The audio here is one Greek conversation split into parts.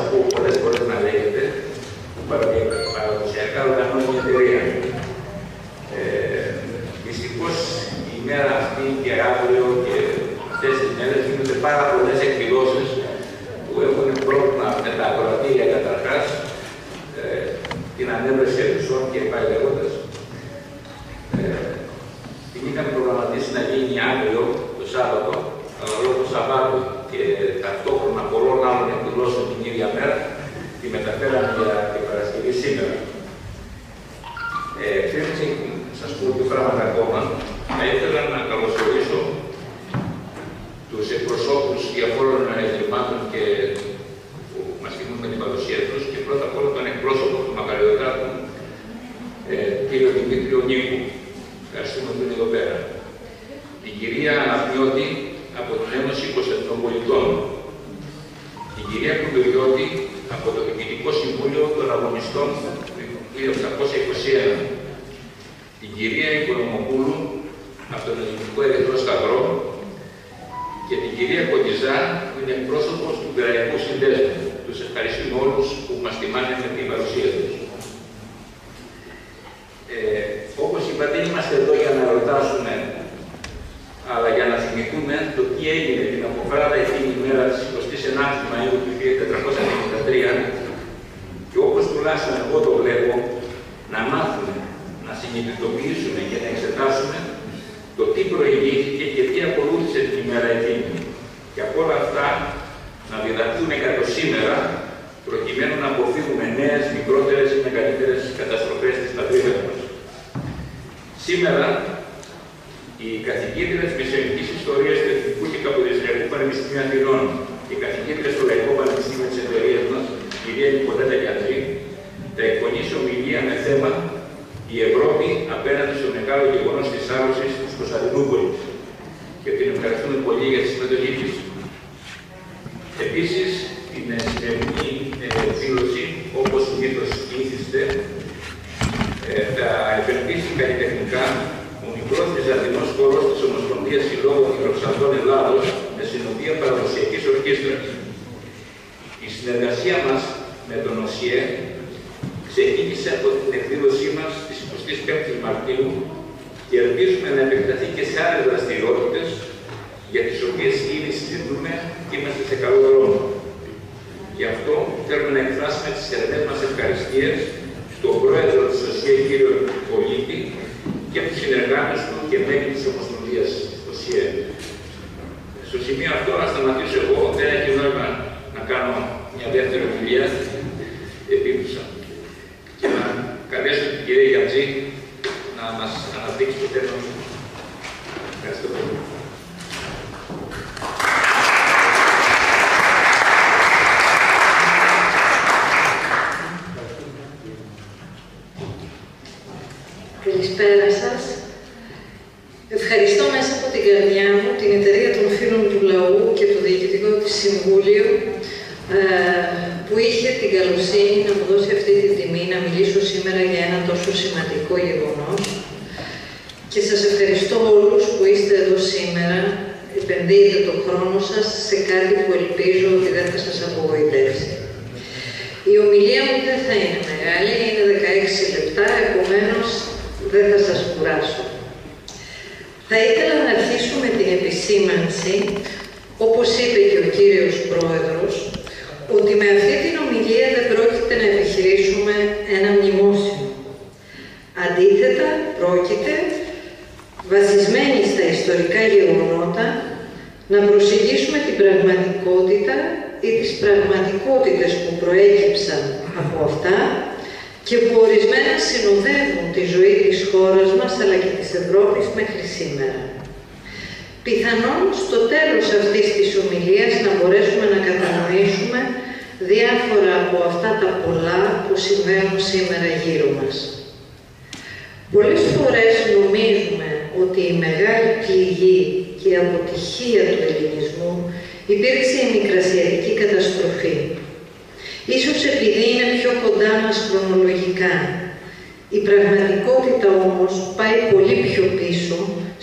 ακούω πολλές φορές να λέγεται, που παραδοσιακά οργανώνει μια εταιρεία. Δυστυχώς η μέρα αυτή και αύριο και αυτές τις μέρες γίνονται πάρα πολλές εκδηλώσεις που έχουν πρόβλημα με τα ακροατήρια καταρχάς, την ανέβρεση αιθουσών και πάει λέγοντας. Την είχαμε προγραμματίσει να γίνει αύριο το Σάββατο, αλλά λόγω του Σαββάτου και ταυτόχρονα πολλών άλλων εκδηλώσεων την ίδια μέρα, τη μεταφέραμε για την Παρασκευή σήμερα. Πριν σας πω δύο πράγματα ακόμα, θα ήθελα να καλωσορίσω τους εκπροσώπους διαφόρων ιδρυμάτων και που μας τιμούν με την παρουσία τους και πρώτα απ' όλα τον εκπρόσωπο του Μακαριωτάτου, κύριο Δημήτριο Νίκου. Ευχαριστούμε που είναι εδώ πέρα. Την κυρία Αναπιώτη από την Ένωση Κωνσταντινοπολιτών. Την κυρία Κουντουριώτη από το Διοικητικό Συμβούλιο των Αγωνιστών του 1821. Την κυρία Οικονομοπούλου από τον Ελληνικό Ερυθρό Σταυρό και την κυρία Κοντιζά που είναι εκπρόσωπος του Πυραϊκού Συνδέσμου. Τους ευχαριστούμε όλους που μας τιμάνε με την παρουσία τους. Όπως είπα, δεν είμαστε εδώ για να ρωτάσουμε, αλλά για να θυμηθούμε το τι έγινε την αποφράδα εκείνη η μέρα της 29 Μαΐου του 1493 και όπως τουλάχιστον εγώ το βλέπω, να μάθουμε, να συνειδητοποιήσουμε και να εξετάσουμε το τι προηγήθηκε και τι ακολούθησε την ημέρα εκείνη. Και από όλα αυτά να διδαχθούμε κατά σήμερα, προκειμένου να αποφύγουμε νέες, μικρότερες ή μεγαλύτερες καταστροφές της πατρίδας μας. Σήμερα, η καθηγήτρια της Μεσαιωνικής Ιστορίας του Εθνικού και Καποδιστριακού Πανεπιστημίου Αθηνών και η καθηγήτρια στο Λαϊκό Πανεπιστήμιο της εταιρείας μας, η κυρία Νικολέτα Γιατρή, θα εκπονήσει ομιλία με θέμα «Η Ευρώπη απέναντι στο μεγάλο γεγονός της άρρωσης της Κωνσταντινούπολης». Και την ευχαριστούμε πολύ για τη συμμετοχή της. Επίσης, την σημερινή εκδήλωση, όπως συνήθως ήθιστε, θα επενδύσει καλλιτεχνικά ο μικρός βυζαντινός χορός της Ομοσπονδίας Συλλόγων Χειροκροτών Ελλάδος με συνοδεία παραδοσιακής ορχήστρας. Η συνεργασία μας με τον ΟΣΙΕ ξεκίνησε από την εκδήλωσή μας στις 25 Μαρτίου και ελπίζουμε να επεκταθεί και σε άλλες δραστηριότητες για τις οποίες ήδη συζητούμε και είμαστε σε καλό δρόμο. Γι' αυτό θέλουμε να εκφράσουμε τις θερμές μας ευχαριστίες στον πρόεδρο της ΟΣΙΕ, κύριο Πολίτη, και τους συνεργάτες του και μέλη της Ομοσπονδίας ΟΣΙΕ. Στο σημείο αυτό να σταματήσω εγώ, δεν έχει νόημα να κάνω μια δεύτερη ομιλία, επίπτωσα. Και να καλέσω την κυρία Γιατζή να μας αναπτύξει το θέμα. Ευχαριστώ πολύ. Καλησπέρα σας. Ευχαριστώ μέσα από την καρδιά μου την Εταιρεία των Φίλων του Λαού και το Διοικητικό της Συμβούλιο που είχε την καλοσύνη να μου δώσει αυτή τη τιμή να μιλήσω σήμερα για ένα τόσο σημαντικό γεγονός. Και σας ευχαριστώ όλους που είστε εδώ σήμερα, επενδύετε τον χρόνο σας σε κάτι που ελπίζω ότι δεν θα σας απογοητεύσει. Η ομιλία μου δεν θα είναι μεγάλη, είναι 16 λεπτά, επομένως δεν θα σας κουράσω. Θα ήθελα να αρχίσω με την επισήμανση, όπως είπε και ο κύριος Πρόεδρος, ότι με αυτή την ομιλία δεν πρόκειται να επιχειρήσουμε ένα μνημόσυνο. Αντίθετα, πρόκειται, βασισμένοι στα ιστορικά γεγονότα, να προσεγγίσουμε την πραγματικότητα ή τις πραγματικότητες που προέκυψαν από αυτά και που ορισμένα συνοδεύουν τη ζωή της χώρας μας αλλά και της Ευρώπης μέχρι σήμερα. Πιθανόν στο τέλος αυτής της ομιλίας να μπορέσουμε να κατανοήσουμε διάφορα από αυτά τα πολλά που συμβαίνουν σήμερα γύρω μας. Πολλές φορές νομίζουμε ότι η μεγάλη πληγή και η αποτυχία του ελληνισμού υπήρξε η μικρασιατική καταστροφή. Ίσως επειδή είναι πιο κοντά μας χρονολογικά. Η πραγματικότητα όμως πάει πολύ πιο πίσω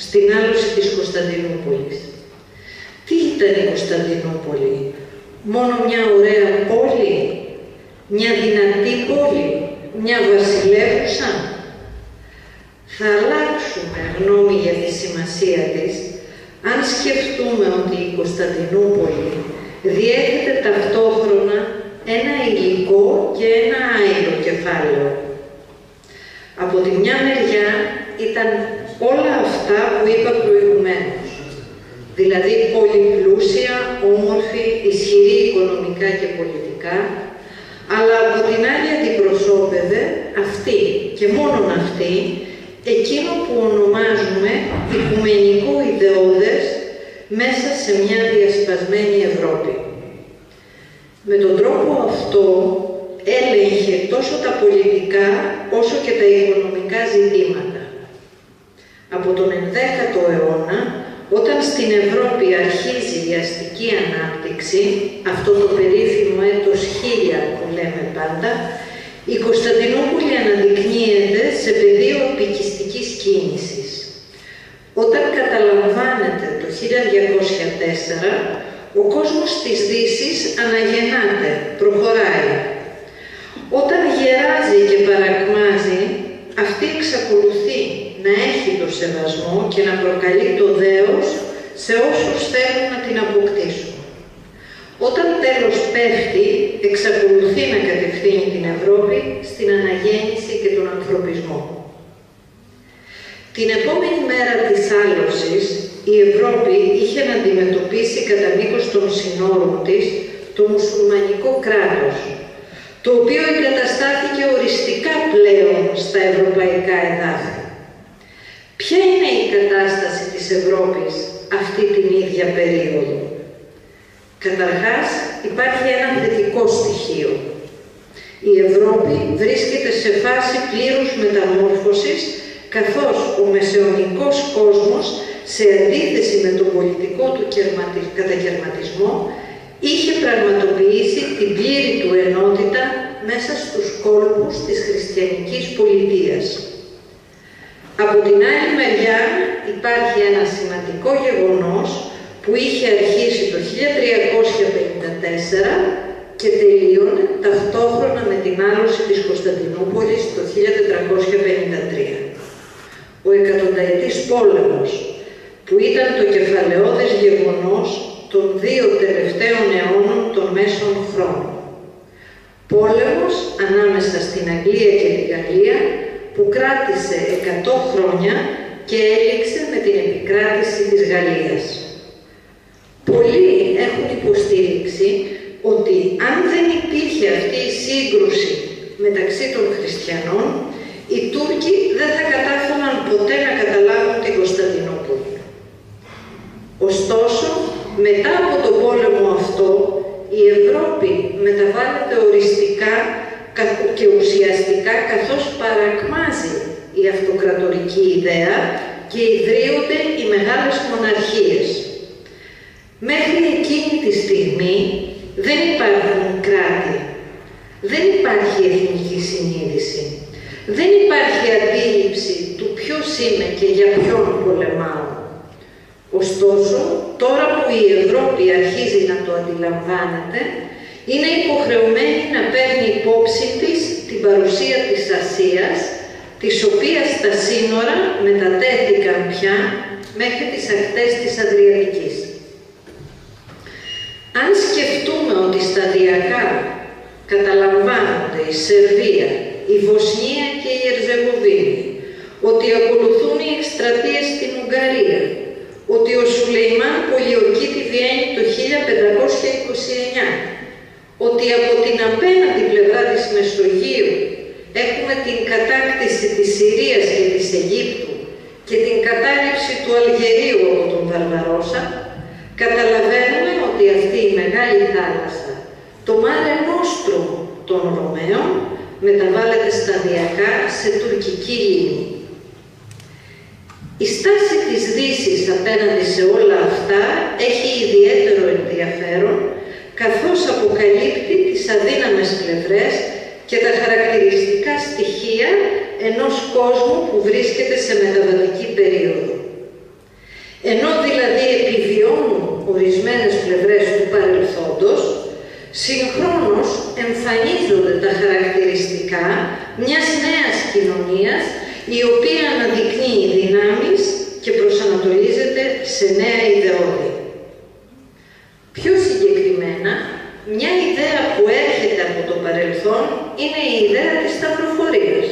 στην άλωση της Κωνσταντινούπολης. Τι ήταν η Κωνσταντινούπολη? μόνο μια ωραία πόλη, μια δυνατή πόλη, μια βασιλεύουσα? Θα αλλάξουμε γνώμη για τη σημασία της αν σκεφτούμε ότι η Κωνσταντινούπολη διέχεται ταυτόχρονα ένα υλικό και ένα άειλο κεφάλαιο. Από τη μια μεριά ήταν όλα αυτά που είπα προηγουμένως, δηλαδή πολύ πλούσια, όμορφη, ισχυρή οικονομικά και πολιτικά, αλλά από την άλλη αντιπροσώπευε αυτή και μόνον αυτή εκείνο που ονομάζουμε οικουμενικό ιδεώδες μέσα σε μια διασπασμένη Ευρώπη. Με τον τρόπο αυτό έλεγχε τόσο τα πολιτικά όσο και τα οικονομικά ζητήματα. Από τον 11ο αιώνα, όταν στην Ευρώπη αρχίζει η αστική ανάπτυξη, αυτό το περίφημο έτος 1000 που λέμε πάντα, η Κωνσταντινούπολη αναδεικνύεται σε πεδίο επικιστικής κίνησης. Όταν καταλαμβάνεται το 1204, ο κόσμος της Δύσης αναγεννάται, προχωράει. Όταν γεράζει και παρακμάζει, αυτή εξακολουθεί να έχει το σεβασμό και να προκαλεί το δέος σε όσους θέλουν να την αποκτήσουν. Όταν τέλος πέφτει, εξακολουθεί να κατευθύνει την Ευρώπη στην αναγέννηση και τον ανθρωπισμό. Την επόμενη μέρα της άλωσης, η Ευρώπη είχε να αντιμετωπίσει κατά μήκος των συνόρων της το μουσουλμανικό κράτος, το οποίο εγκαταστάθηκε οριστικά πλέον στα ευρωπαϊκά εδάφη. Ποια είναι η κατάσταση της Ευρώπης αυτή την ίδια περίοδο? Καταρχάς, υπάρχει ένα θετικό στοιχείο. Η Ευρώπη βρίσκεται σε φάση πλήρους μεταμόρφωσης, καθώς ο μεσαιωνικός κόσμος, σε αντίθεση με τον πολιτικό του κατακαιρματισμό, είχε πραγματοποιήσει την πλήρη του ενότητα μέσα στους κόλπους της χριστιανικής πολιτείας. Από την άλλη μεριά υπάρχει ένα σημαντικό γεγονός που είχε αρχίσει το 1354 και τελείωνε ταυτόχρονα με την άλωση της Κωνσταντινούπολης το 1453. Ο εκατονταετής πόλεμος, που ήταν το κεφαλαιώδες γεγονός των 2 τελευταίων αιώνων των μέσων χρόνων. Πόλεμος ανάμεσα στην Αγγλία και τη Γαλλία που κράτησε 100 χρόνια και έληξε με την επικράτηση της Γαλλίας. Πολλοί έχουν υποστήριξει ότι αν δεν υπήρχε αυτή η σύγκρουση μεταξύ των χριστιανών, οι Τούρκοι δεν θα κατάφεραν ποτέ να καταλάβουν την Κωνσταντινούπολη. Ωστόσο, μετά από τον πόλεμο αυτό, η Ευρώπη μεταβάλλεται οριστικά και ουσιαστικά καθώς παρακμάζει η αυτοκρατορική ιδέα και ιδρύονται οι μεγάλες μοναρχίες. Μέχρι εκείνη τη στιγμή δεν υπάρχουν κράτη, δεν υπάρχει εθνική συνείδηση, δεν υπάρχει αντίληψη του ποιος είμαι και για ποιον πολεμάω. Ωστόσο, τώρα που η Ευρώπη αρχίζει να το αντιλαμβάνεται, είναι υποχρεωμένη να παίρνει υπόψη της την παρουσία της Ασίας, της οποίας τα σύνορα μετατέθηκαν πια μέχρι τις ακτές της Αδριατικής. Αν σκεφτούμε ότι σταδιακά καταλαμβάνονται η Σερβία, η Βοσνία και η Ερζεγοβίνη, ότι ακολουθούν οι εκστρατείες στην Ουγγαρία, ότι ο Σουλεϊμάν πολιορκεί τη Βιέννη το 1529, ότι από την απέναντι πλευρά της Μεσογείου έχουμε την κατάκτηση της Συρίας και της Αιγύπτου και την κατάληψη του Αλγερίου από τον Βαρβαρόσα, καταλαβαίνουμε ότι αυτή η μεγάλη θάλασσα, το Mare Nostrum των Ρωμαίων, μεταβάλλεται σταδιακά σε τουρκική λίμνη. Η στάση της Δύσης απέναντι σε όλα αυτά έχει ιδιαίτερο ενδιαφέρον, καθώς αποκαλύπτει τις αδύναμες πλευρές και τα χαρακτηριστικά στοιχεία ενός κόσμου που βρίσκεται σε μεταβατική περίοδο. Ενώ δηλαδή επιβιώνουν ορισμένες πλευρές του παρελθόντος, Συγχρόνως εμφανίζονται τα χαρακτηριστικά μιας νέας κοινωνίας, η οποία αναδεικνύει δυνάμεις και προσανατολίζεται σε νέα ιδεώδη. Πιο συγκεκριμένα, μια ιδέα που έρχεται από το παρελθόν είναι η ιδέα της σταυροφορίας.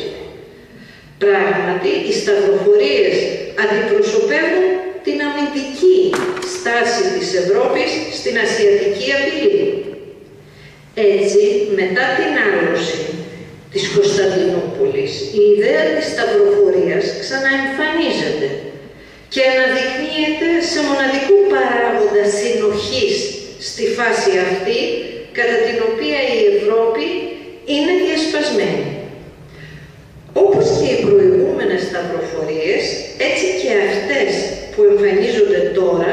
Πράγματι, οι σταυροφορίες αντιπροσωπεύουν την αμυντική στάση της Ευρώπης στην ασιατική απειλή. Έτσι, μετά την άλωση της Κωνσταντινούπολης, η ιδέα της σταυροφορίας ξαναεμφανίζεται και αναδεικνύεται σε μοναδικό παράγοντα συνοχής στη φάση αυτή, κατά την οποία η Ευρώπη είναι διασπασμένη. Όπως και οι προηγούμενες σταυροφορίες, έτσι και αυτές που εμφανίζονται τώρα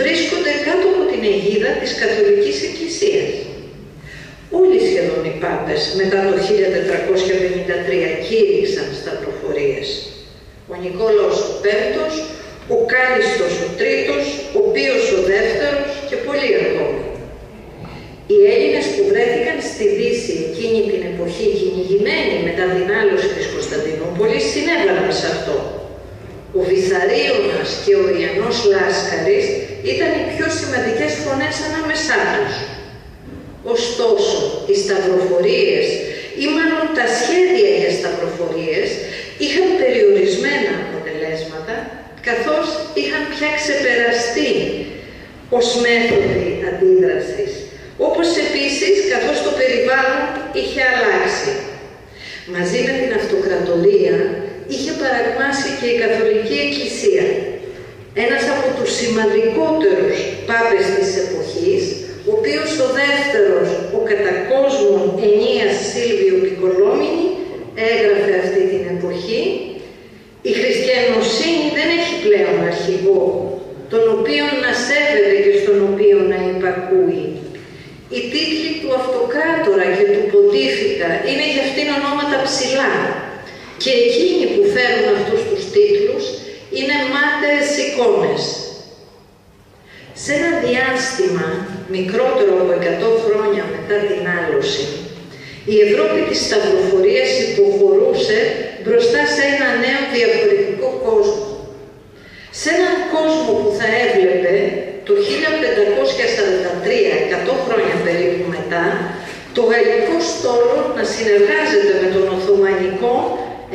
βρίσκονται κάτω από την αιγίδα της Καθολικής Εκκλησίας. Όλοι σχεδόν οι πάπες μετά το 1453 κήρυξαν σταυροφορίες. Ο Νικόλαος ο Πέμπτος, ο Κάλιστος ο Τρίτος, ο Πίος ο Δεύτερος και πολλοί ακόμη. Οι Έλληνες που βρέθηκαν στη Δύση εκείνη την εποχή, κυνηγημένοι μετά την άλωση της Κωνσταντινούπολης, συνέβαλαν σε αυτό. Ο Βυθαρίωνας και ο Ιαννός Λάσκαρης ήταν οι πιο σημαντικές φωνές ανάμεσά τους. Ωστόσο, οι σταυροφορίες ή μάλλον τα σχέδια για σταυροφορίες είχαν περιορισμένα αποτελέσματα, καθώς είχαν πια ξεπεραστεί ως μέθοδοι αντίδρασης, όπως επίσης καθώς το περιβάλλον είχε αλλάξει. Μαζί με την αυτοκρατορία είχε παρακμάσει και η Καθολική Εκκλησία, ένας από τους σημαντικότερους πάπες της εποχής, ο οποίος ο δεύτερος, ο κατά κόσμον Εννίας Σίλβιο Πικολόμηνη, έγραφε αυτή την εποχή: «Η χριστιανοσύνη δεν έχει πλέον αρχηγό, τον οποίον να σέβεται και στον οποίο να υπακούει. Οι τίτλοι του αυτοκράτορα και του ποντίφικα είναι για αυτήν ονόματα ψηλά και εκείνοι που φέρουν αυτούς τους τίτλους είναι μάταιες εικόνες». Σε ένα διάστημα μικρότερο από 100 χρόνια μετά την άλωση, η Ευρώπη της σταυροφορίας υποχωρούσε μπροστά σε ένα νέο διαφορετικό κόσμο. Σε έναν κόσμο που θα έβλεπε το 1543, 100 χρόνια περίπου μετά, το γαλλικό στόλο να συνεργάζεται με τον Οθωμανικό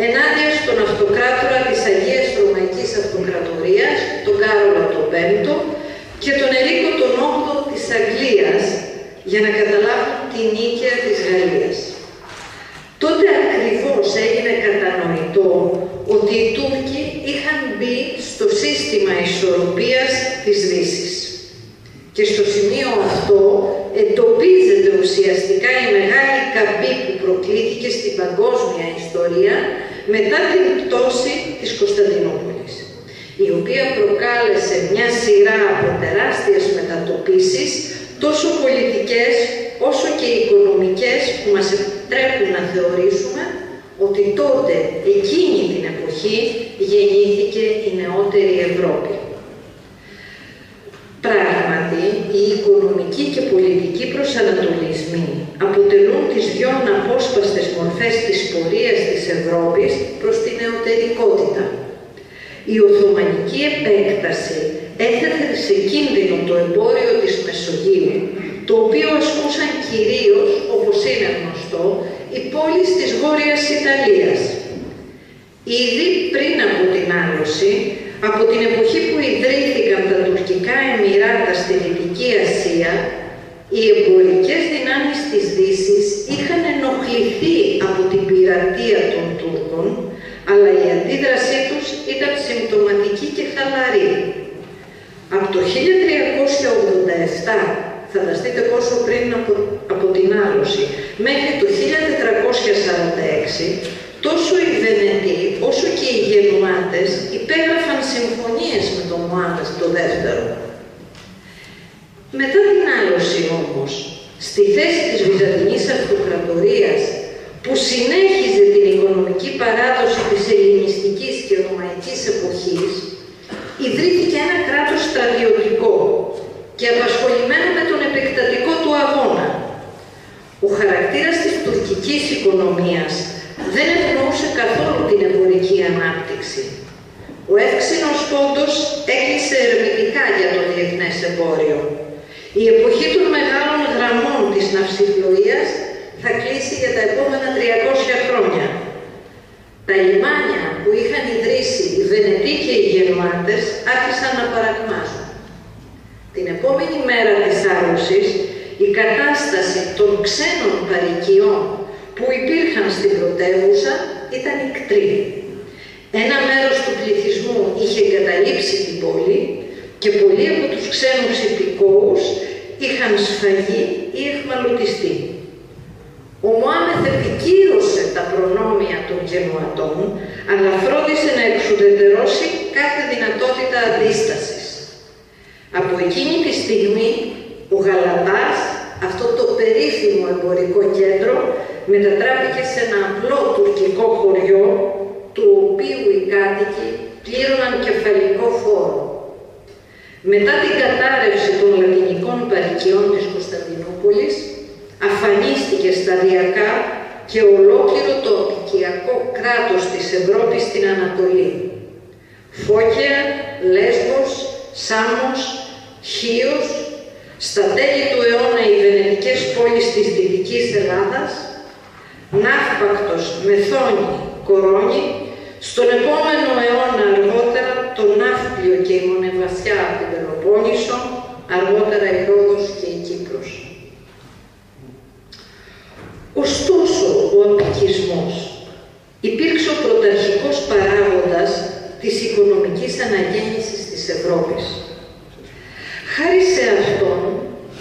ενάντια στον αυτοκράτορα της Αγίας Ρωμαϊκής Αυτοκρατορίας, τον Κάρολο τον Πέμπτο, και τον Ενρίκο τον Όγδοο της Αγγλίας, για να καταλάβουν την νίκαια της Γαλλίας. Τότε ακριβώς έγινε κατανοητό ότι οι Τούρκοι είχαν μπει στο σύστημα ισορροπίας της Δύσης. Και στο σημείο αυτό εντοπίζεται ουσιαστικά η μεγάλη καμπή που προκλήθηκε στην παγκόσμια ιστορία μετά την πτώση της Κωνσταντινούπολης, η οποία προκάλεσε μια σειρά από τεράστιες μετατοπίσεις, τόσο πολιτικές όσο και οικονομικές, που μας επιτρέπουν να θεωρήσουμε ότι τότε, εκείνη την εποχή, γεννήθηκε η νεότερη Ευρώπη. Πράγματι, οι οικονομικοί και πολιτικοί προσανατολισμοί αποτελούν τις δυο αναπόσπαστες μορφές της πορείας της Ευρώπης προς την νεωτερικότητα. Η Οθωμανική επέκταση έθετε σε κίνδυνο το εμπόριο της Μεσογείου, το οποίο ασκούσαν κυρίως, όπως είναι γνωστό, οι πόλεις της Βόρειας Ιταλίας. Ήδη πριν από την άλωση, από την εποχή που ιδρύθηκαν τα τουρκικά εμιράτα στη Δυτική Ασία, οι εμπορικές δυνάμεις της Δύσης είχαν ενοχληθεί από την πειρατεία των Τούρκων, αλλά η αντίδρασή τους ήταν συμπτωματική και χαλαρή. Από το 1387, φανταστείτε πόσο πριν από την άλωση, μέχρι το 1446, τόσο οι Βενετοί όσο και οι Γενουάτες υπέγραφαν συμφωνίες με τον Μωάμεθ το δεύτερο. Μετά την άλωση όμως, στη θέση της Βυζαντινής Αυτοκρατορίας, που συνέχιζε την οικονομική παράδοση της ελληνιστικής και ρωμαϊκής εποχής, ιδρύθηκε ένα κράτος στρατιωτικό και απασχολημένο με τον επεκτατικό του αγώνα, τουρκικής οικονομίας δεν ευνοούσε καθόλου την εμπορική ανάπτυξη. Ο εύξηνος πόντος έκλεισε ερμητικά για το διεθνές εμπόριο. Η εποχή των μεγάλων γραμμών της ναυσιπλοείας θα κλείσει για τα επόμενα 300 χρόνια. Τα λιμάνια που είχαν ιδρύσει οι Βενετοί και οι Γενουάτες άρχισαν να παρακμάζουν. Την επόμενη μέρα της άρρωσης, η κατάσταση των ξένων παροικιών που υπήρχαν στην πρωτεύουσα ήταν ικτρή. Ένα μέρος του πληθυσμού είχε εγκαταλείψει την πόλη και πολλοί από τους ξένους υπηκόους είχαν σφαγεί ή εχμαλωτιστεί. Ο Μωάμεθ επικύρωσε τα προνόμια των Γενουατών, αλλά φρόντισε να εξουδετερώσει κάθε δυνατότητα αντίστασης. Από εκείνη τη στιγμή, ο Γαλατάς, αυτό το περίφημο εμπορικό κέντρο, μετατράπηκε σε ένα απλό τουρκικό χωριό, του οποίου οι κάτοικοι πλήρωναν κεφαλικό φόρο. Μετά την κατάρρευση των λατινικών παροικιών της Κωνσταντινούπολης, αφανίστηκε σταδιακά και ολόκληρο το απικιακό κράτος της Ευρώπης στην Ανατολή. Φώκια, Λέσβος, Σάμος, Χίος, στα τέλη του αιώνα οι βενετικές πόλεις της Δυτικής Ελλάδας, Ναύπακτος, Μεθόνη, Κορώνη, στον επόμενο αιώνα αργότερα το Ναύπλιο και η Μονεβασιά από την Πελοπόννησο, αργότερα η Ρόδος και η Κύπρος. Ωστόσο, ο απικισμός υπήρξε ο πρωταρχικός παράγοντας της οικονομικής αναγέννησης της Ευρώπης. Χάρη σε αυτόν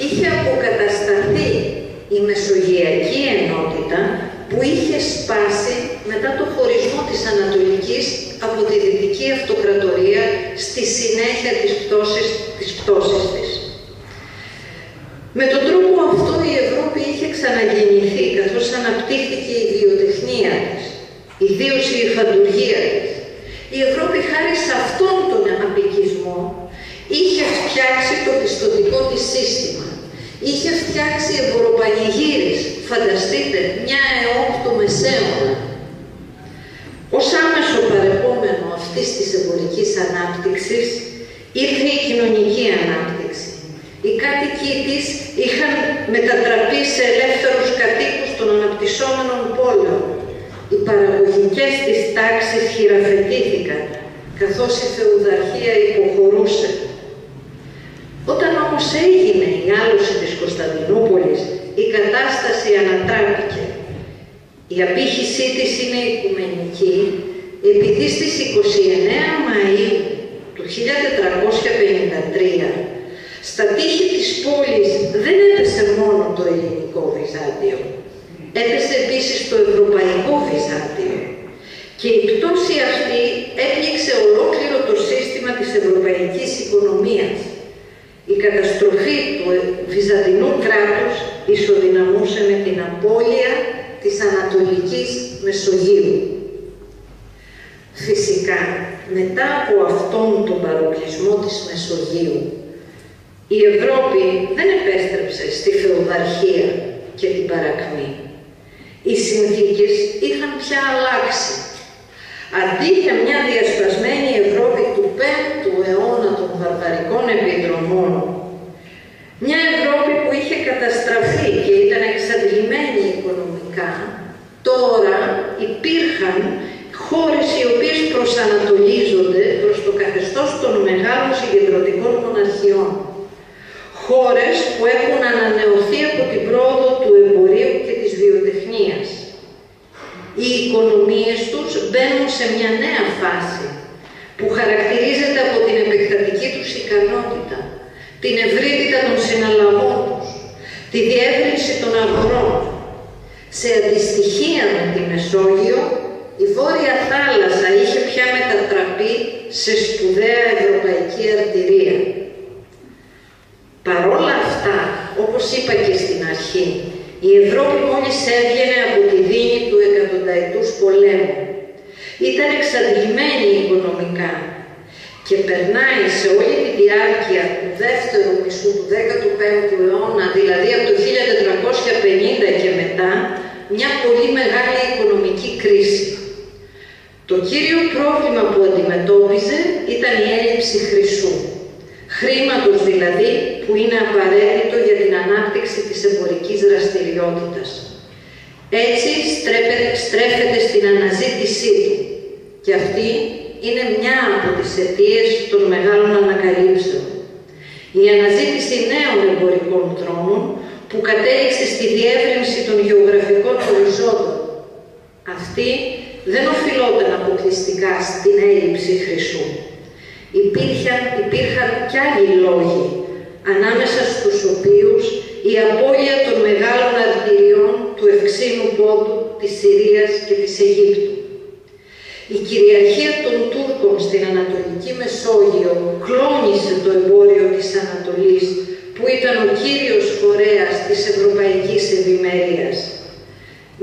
είχε αποκατασταθεί η Μεσογειακή Ενότητα που είχε σπάσει μετά το χωρισμό της Ανατολικής από τη Δυτική Αυτοκρατορία στη συνέχεια της πτώσης της. Με τον τρόπο αυτό η Ευρώπη είχε ξαναγεννηθεί καθώς αναπτύχθηκε η βιοτεχνία της, ιδίως η υφαντουργία της. Η Ευρώπη χάρη σε αυτόν τον απικισμό είχε φτιάξει το πιστωτικό της σύστημα, είχε φτιάξει εμποροπανηγύρις, φανταστείτε, μια αιώπ του μεσαίωνα. Ως άμεσο παρεπόμενο αυτής της εμπορικής ανάπτυξης ήρθε η κοινωνική ανάπτυξη. Οι κάτοικοι της είχαν μετατραπεί σε ελεύθερους κατοίκους των αναπτυσσόμενων πόλεων. Οι παραγωγικές της τάξεις χειραφετήθηκαν, καθώς η φεουδαρχία υποχωρούσε. Όταν όμως έγινε η άλωση της Κωνσταντινούπολης, η κατάσταση ανατράπηκε. Η απήχησή της είναι οικουμενική, επειδή στις 29 Μαΐου του 1453 στα τείχη της πόλης δεν έπεσε μόνο το ελληνικό Βυζάντιο. Έπεσε επίσης το ευρωπαϊκό Βυζάντιο. Και η πτώση αυτή έπληξε ολόκληρο το σύστημα της ευρωπαϊκής οικονομίας. Η καταστροφή του βυζαντινού κράτους ισοδυναμούσε με την απώλεια της Ανατολικής Μεσογείου. Φυσικά, μετά από αυτόν τον παροπλισμό της Μεσογείου, η Ευρώπη δεν επέστρεψε στη φεουδαρχία και την παρακμή. Οι συνθήκες είχαν πια αλλάξει. Αντί για μια διασπασμένη Ευρώπη του 5ου αιώνα των βαρβαρικών επιδρομών, μια Ευρώπη που είχε καταστραφεί και ήταν εξαντλημένη οικονομικά, τώρα υπήρχαν χώρες οι οποίες προσανατολίζονται προς το καθεστώς των μεγάλων συγκεντρωτικών μοναρχιών. Χώρες που έχουν ανανεωθεί από την πρόοδο του εμπορίου και της βιοτεχνίας. Οι οικονομίες τους μπαίνουν σε μια νέα φάση που χαρακτηρίζεται από την επεκτατική τους ικανότητα, την ευρύτητα των συναλλαγών τους, τη διεύρυνση των αγορών. Σε αντιστοιχεία με τη Μεσόγειο, η Βόρεια Θάλασσα είχε πια μετατραπεί σε σπουδαία ευρωπαϊκή αρτηρία. Παρόλα αυτά, όπως είπα και στην αρχή, η Ευρώπη μόλις έβγαινε από τη δίνη του εκατονταετούς πολέμου. Ήταν εξαντλημένη οικονομικά και περνάει σε όλη τη διάρκεια του δεύτερου μισού του 15ου αιώνα, δηλαδή από το 1450 και μετά, μια Το κύριο πρόβλημα που αντιμετώπιζε ήταν η έλλειψη χρυσού. Χρήματος δηλαδή που είναι απαραίτητο για την ανάπτυξη της εμπορικής δραστηριότητας. Έτσι στρέφεται στην αναζήτησή του και αυτή είναι μια από τις αιτίες των μεγάλων ανακαλύψεων. Η αναζήτηση νέων εμπορικών δρόμων που κατέληξε στη διεύρυνση των γεωγραφικών οριζόντων. Αυτή δεν οφειλόταν αποκλειστικά στην έλλειψη χρυσού. Υπήρχαν κι άλλοι λόγοι, ανάμεσα στους οποίους η απώλεια των μεγάλων αρτηριών του ευξήνου πόντου της Συρίας και της Αιγύπτου. Η κυριαρχία των Τούρκων στην Ανατολική Μεσόγειο κλώνησε το εμπόριο της Ανατολής, που ήταν ο κύριος φορέας της ευρωπαϊκής ευημερίας.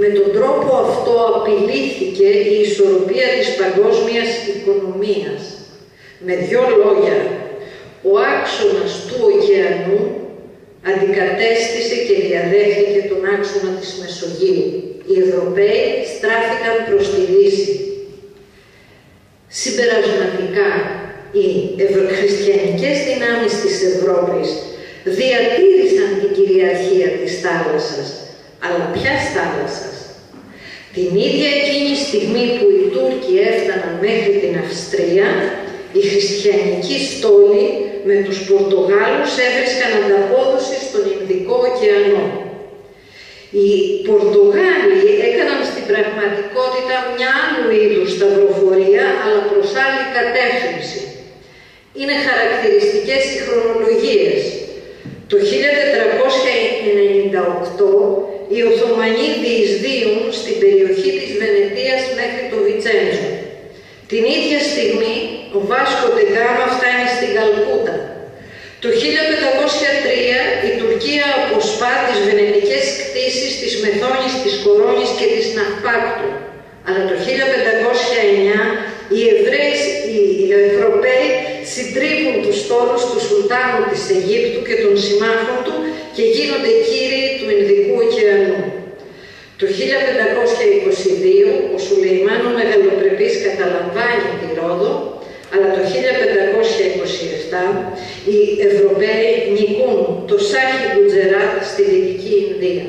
Με τον τρόπο αυτό απειλήθηκε η ισορροπία της παγκόσμιας οικονομίας. Με δύο λόγια, ο άξονας του ωκεανού αντικατέστησε και διαδέχθηκε τον άξονα της Μεσογείου. Οι Ευρωπαίοι στράφηκαν προς τη Δύση. Συμπερασματικά, οι χριστιανικές δυνάμεις της Ευρώπης διατήρησαν την κυριαρχία της θάλασσας. Αλλά ποιας θάλασσας? Την ίδια εκείνη στιγμή που οι Τούρκοι έφταναν μέχρι την Αυστρία, οι χριστιανικοί στόλοι με τους Πορτογάλους έβρισκαν ανταπόδοση στον Ινδικό ωκεανό. Οι Πορτογάλοι έκαναν στην πραγματικότητα μια άλλου είδους σταυροφορία, αλλά προς άλλη κατεύθυνση. Είναι χαρακτηριστικές οι χρονολογίες. Το 1498 οι Οθωμανοί διεισδύουν στην περιοχή της Βενετίας μέχρι το Βιτσέντζο. Την ίδια στιγμή ο Βάσκο ντε Γκάμα φτάνει στην Καλκούτα. Το 1503 η Τουρκία αποσπά τις βενετικές κτίσεις της Μεθόνης, της Κορώνης και της Ναυπάκτου. Αλλά το 1509 οι Ευρωπαίοι συντρίβουν τους στόλους του Σουλτάνου της Αιγύπτου και των συμμάχων του και γίνονται κύριοι του Ινδικού ωκεανού. Το 1522 ο Σουλεϊμάν ο Μεγαλοπρεπής καταλαμβάνει τη Ρόδο, αλλά το 1527 οι Ευρωπαίοι νικούν το Σάχι Γκουτζεράτ στη Δυτική Ινδία.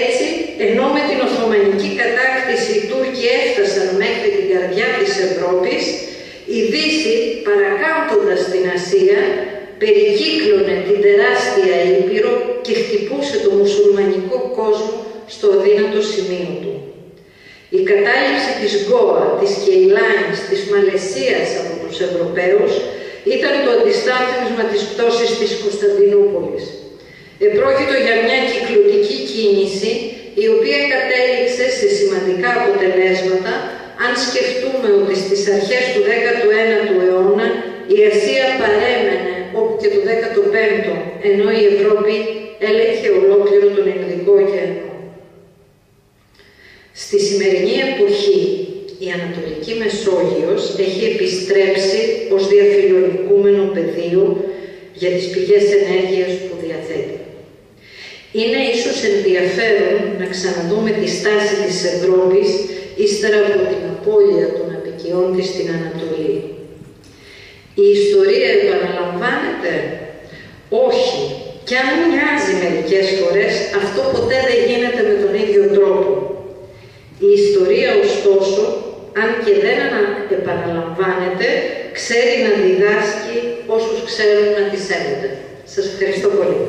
Έτσι, ενώ με την Οθωμανική κατάκτηση οι Τούρκοι έφτασαν μέχρι την καρδιά της Ευρώπης, η Δύση, παρακάμπτοντας την Ασία, περικύκλωνε την τεράστια Ήπειρο και χτυπούσε το μουσουλμανικό κόσμο στο αδύνατο σημείο του. Η κατάληψη της Γκόα, της Κεϊλάνης, της Μαλαισίας από τους Ευρωπαίους ήταν το αντιστάθμισμα της πτώσης της Κωνσταντινούπολης. Επρόκειτο για μια κυκλωτική κίνηση, η οποία κατέληξε σε σημαντικά αποτελέσματα, αν σκεφτούμε ότι στις αρχές του 19ου αιώνα η Ασία παρέμενε όπου και το 15ο, ενώ η Ευρώπη έλεγχε ολόκληρο τον Ινδικό ωκεανό. Στη σημερινή εποχή, η Ανατολική Μεσόγειος έχει επιστρέψει ως διαφιλονικούμενο πεδίο για τις πηγές ενέργειας που διαθέτει. Είναι ίσως ενδιαφέρον να ξαναδούμε τη στάση της Ευρώπης ύστερα από την απώλεια των αποικιών της στην Ανατολή. Η ιστορία επαναλαμβάνεται? Όχι. Και αν μοιάζει μερικές φορές, αυτό ποτέ δεν γίνεται με τον ίδιο τρόπο. Η ιστορία, ωστόσο, αν και δεν επαναλαμβάνεται, ξέρει να διδάσκει όσους ξέρουν να τη σέβονται. Σας ευχαριστώ πολύ.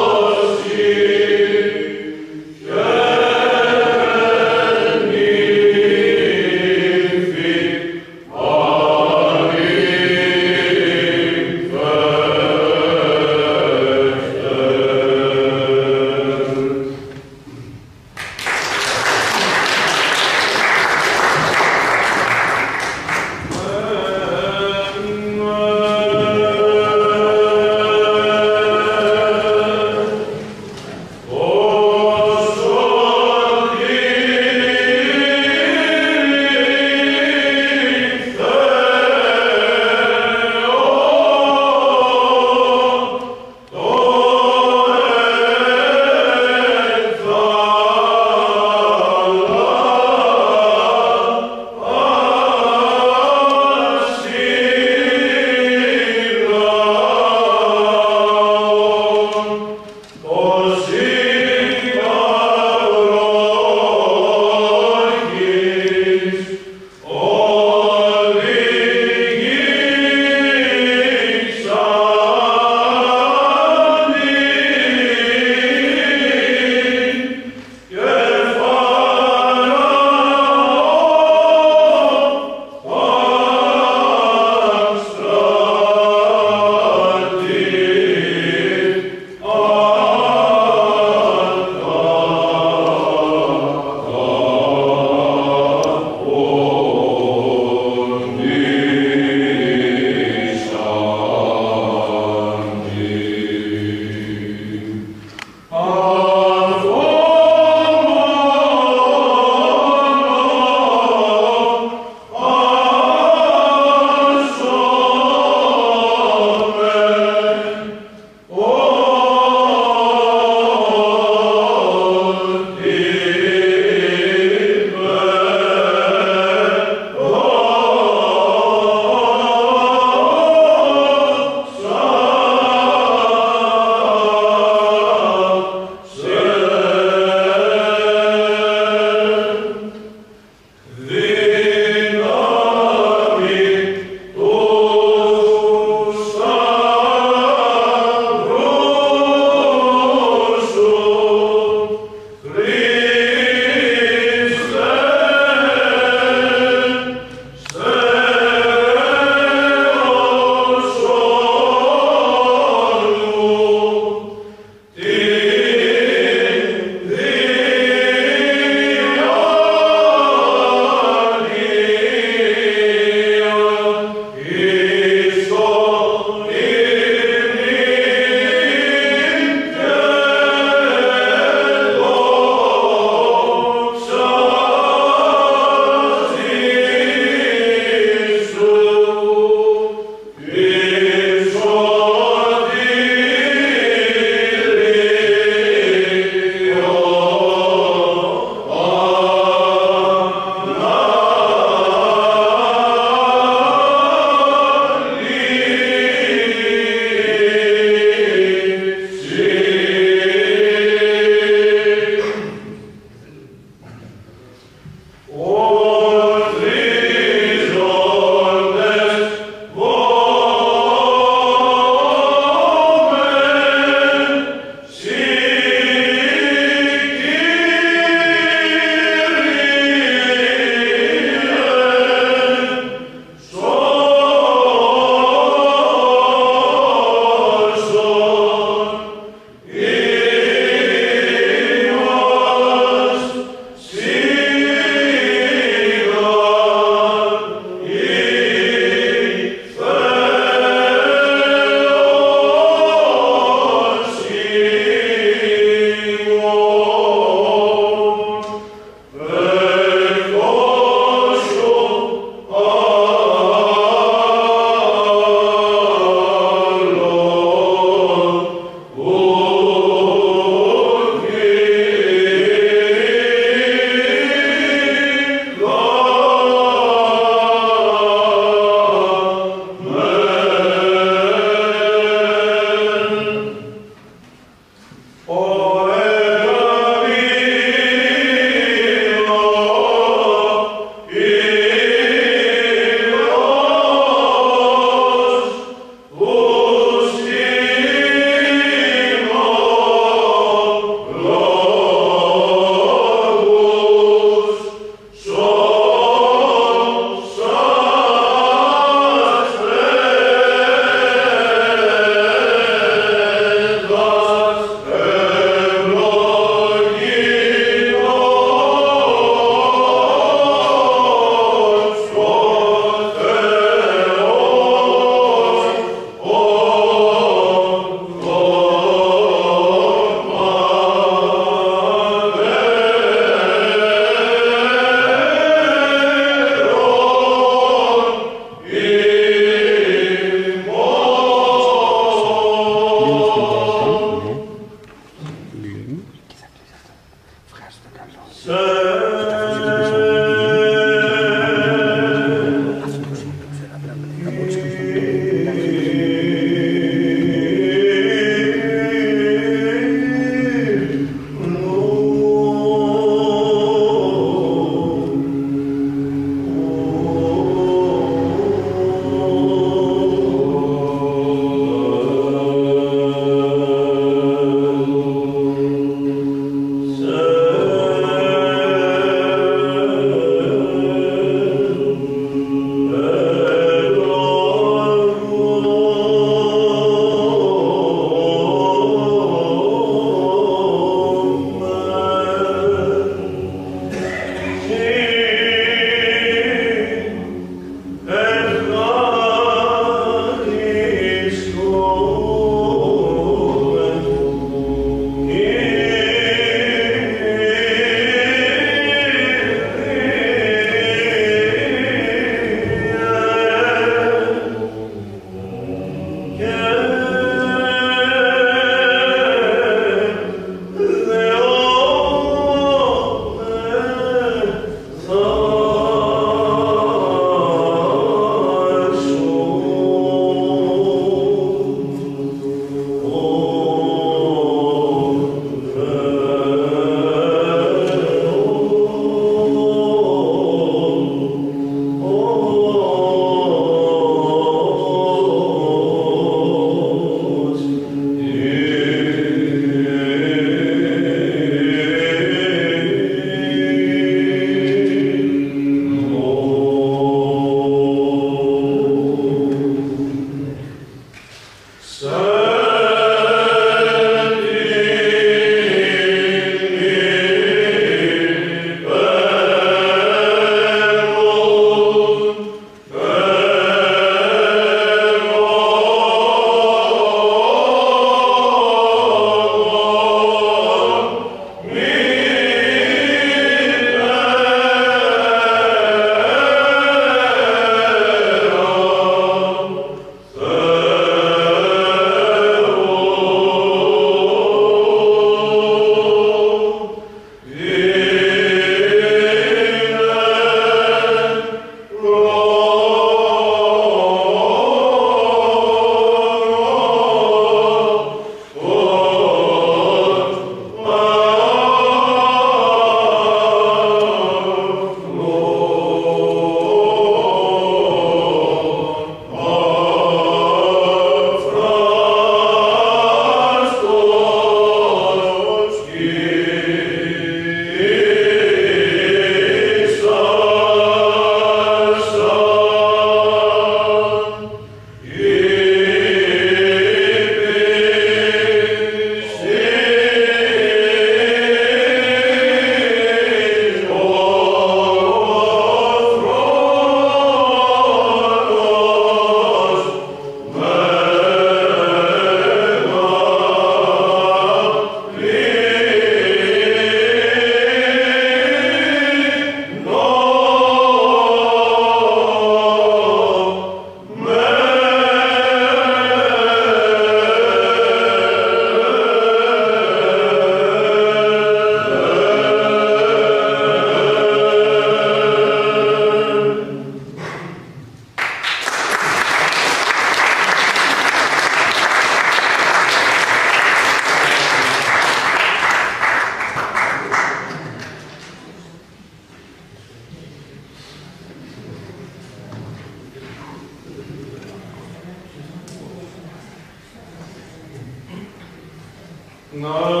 Amen.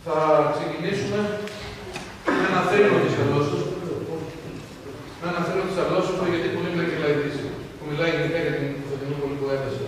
Θα ξεκινήσουμε με ένα θρήνο της γλώσσας. Με ένα θρήνο της γλώσσας, γιατί πολύ μιλάει που μιλάει γενικά για την Κωνσταντινούπολη που έδωσε.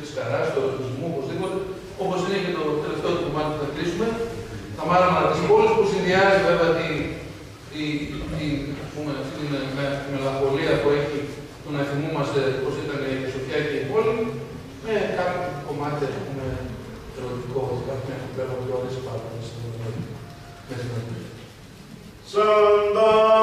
της χαράς, του ερωτισμού, οπωσδήποτε, όπως είναι και το τελευταίο του κομμάτι που θα κλείσουμε, τα μάραμα της πόλης, που συνδυάζει βέβαια την μελαγχολία που έχει το να θυμούμαστε πώς ήταν η Σοφιά και η πόλη, με κάποιο κομμάτι, ας πούμε, ερωτικό, κάποια κουπέλα που αρέσει πάρα πολύ στην Ελλάδα. Santa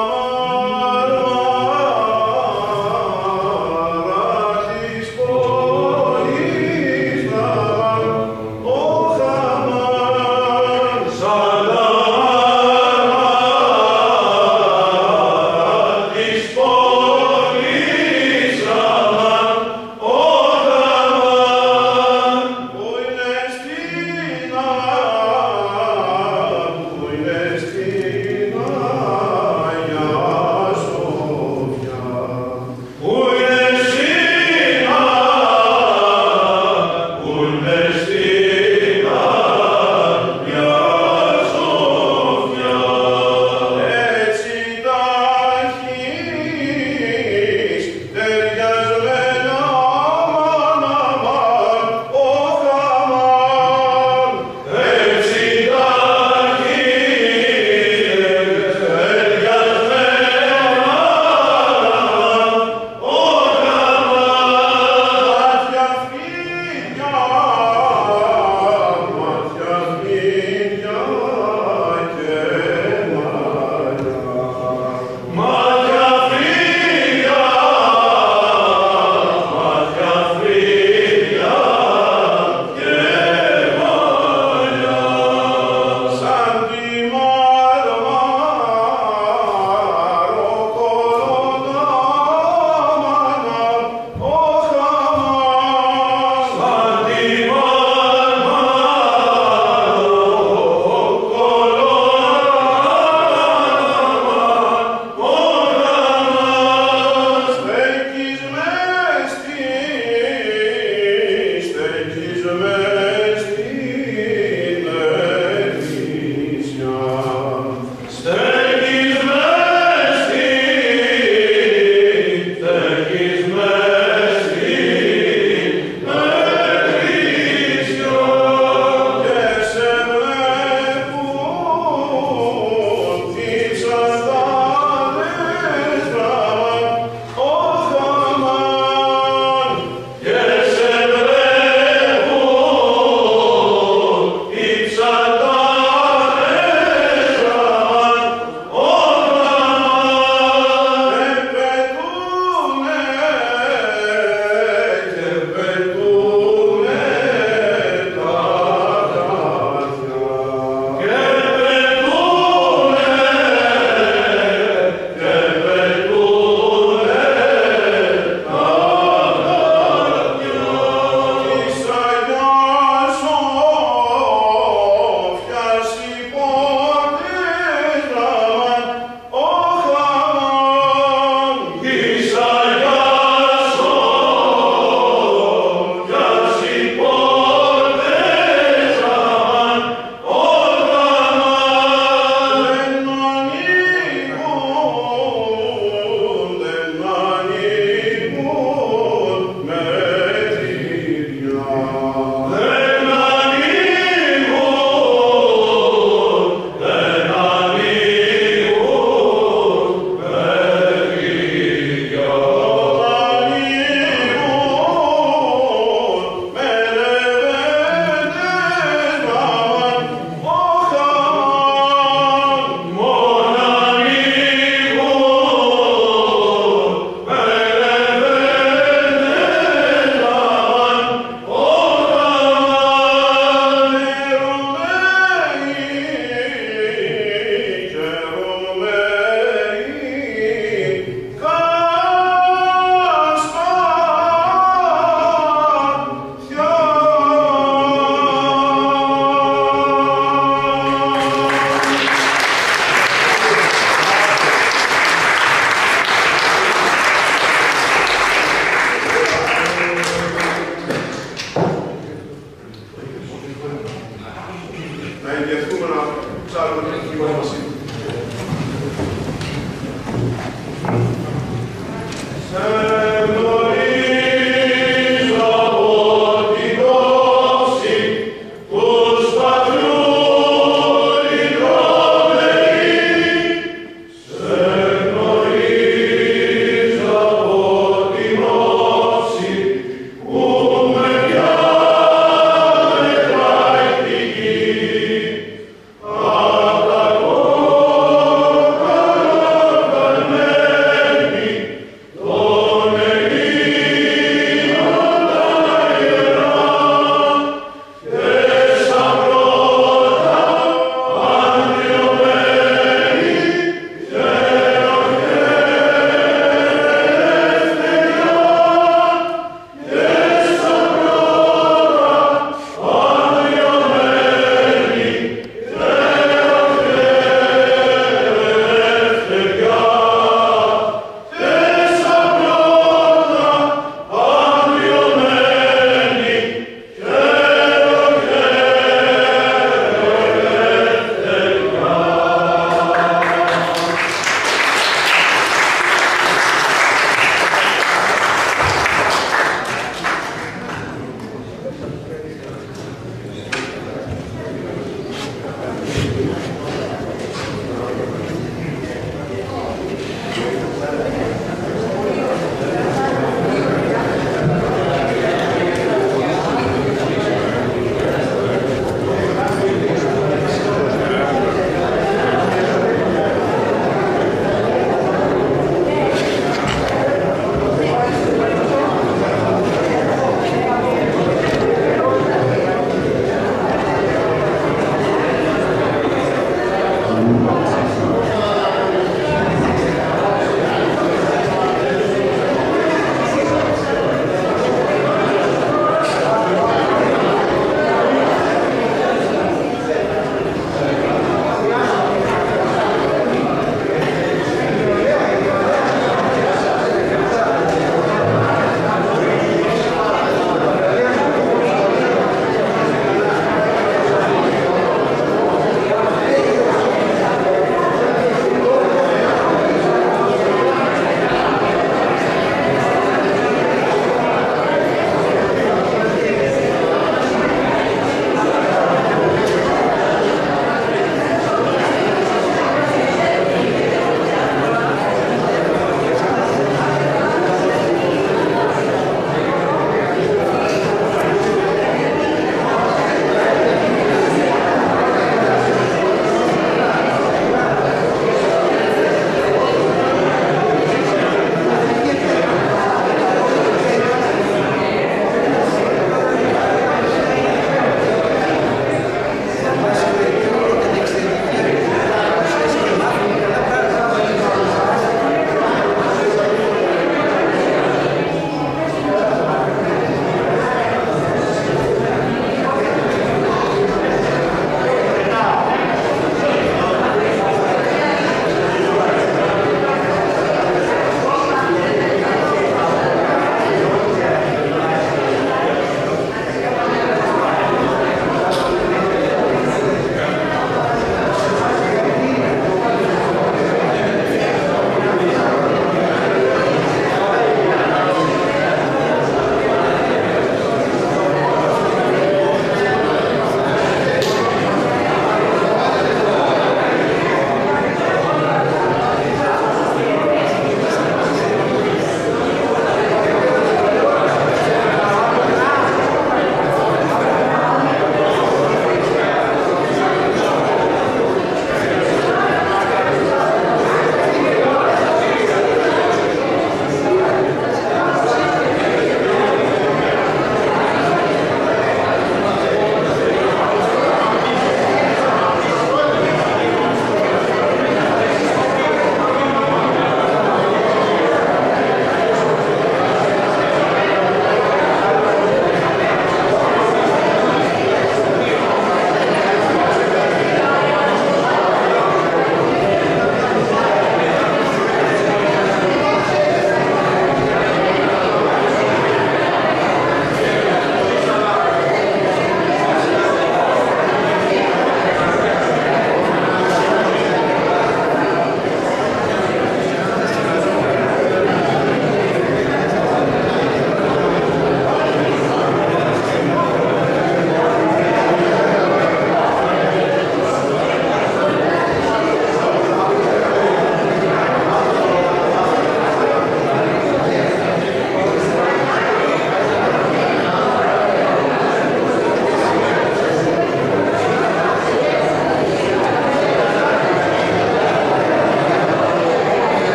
να ενδιαφέρουμε να ψάρουμε